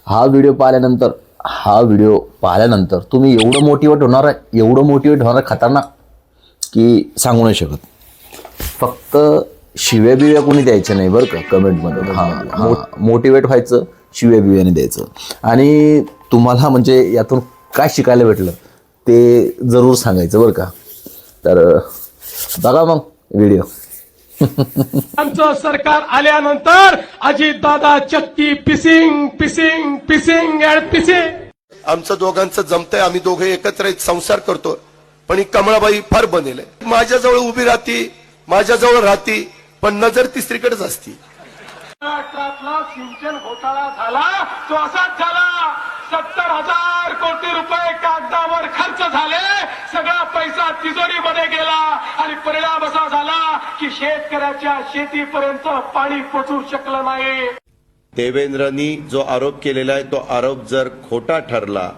हा व्हिडिओ पाहिल्यानंतर तुम्ही एवढं मोटिवेट होणार खतरनाक की सांगू नाही शकत. फक्त शिव्या बिव्या कोणी द्यायच्या नाही बरं का कमेंटमध्ये. हां, मोटिवेट व्हायचं, शिव्या बिव्याने द्यायचं. आणि तुम्हाला म्हणजे यातून काय शिकायला भेटलं ते जरूर सांगायचं बरं का. तर बघा मग व्हिडिओ. आमचं सरकार आल्यानंतर अजितदादा चक्की पिसिंग अँड पिसिंग. आमचं दोघांचं जमतंय, आम्ही दोघे एकत्र संसार करतो. पण ही कमळाबाई फार बनेल आहे. माझ्याजवळ उभी राहती, माझ्याजवळ राहती, पण नजर तिसरीकडेच असती. महाराष्ट्रातला सिंचन घोटाळा झाला तो असाच झाला. 70,000 कोटी रुपये कागदावर खर्च झाले, सगळा पैसा तिजोरीमध्ये गेला आणि परिणाम असा झाला की शेतकऱ्याच्या शेतीपर्यंत पाणी पोचू शकलं नाही. देवेंद्रनी जो आरोप केलेला आहे तो आरोप जर खोटा ठरला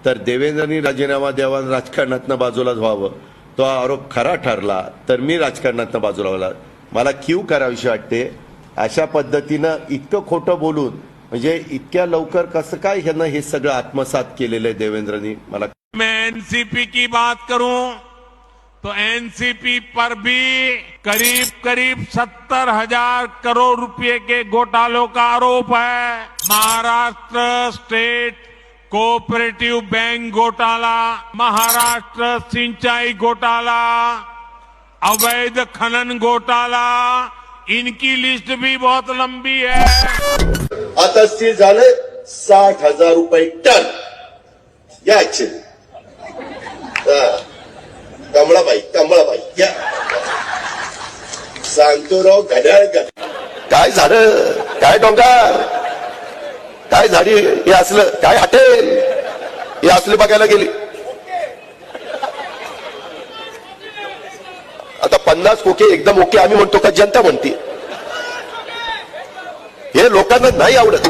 तर देवेंद्रनी राजीनामा द्यावा, राजकारणातनं बाजूला व्हावं. तो आरोप खरा ठरला तर मी राजकारणातनं बाजूला व्हायला मला क्यू करावीशी वाटते. अशा पद्धतीनं इतकं खोटं बोलून म्हणजे इतक्या लवकर कसं काय ह्यांना हे सगळं आत्मसात केलेलं आहे देवेंद्रनी. मला मैं एनसीपी की बात करूं तो एनसीपी पर भी करीब 70,000 करोड़ रुपए के घोटालों का आरोप है. महाराष्ट्र स्टेट कोऑपरेटिव बैंक घोटाला, महाराष्ट्र सिंचाई घोटाला, अवैध खनन घोटाला, इनकी लिस्ट भी बहुत लंबी है. आता स्टील झालं 60,000 रुपये टन. याचे कमळाबाई या सांगतो राव घड्याळ काय झालं, काय डोंगर, काय झाडी, हे असलं काय हॉटेल, हे असले बघायला गेली. आता 50 खोके एकदम ओके आम्ही म्हणतो का जनता म्हणते? हे लोकांना नाही आवडत.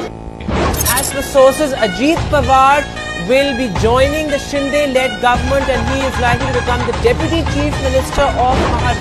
As per sources, Ajit Pawar will be joining the Shinde-led government and he is likely to become the Deputy Chief Minister of Maharashtra.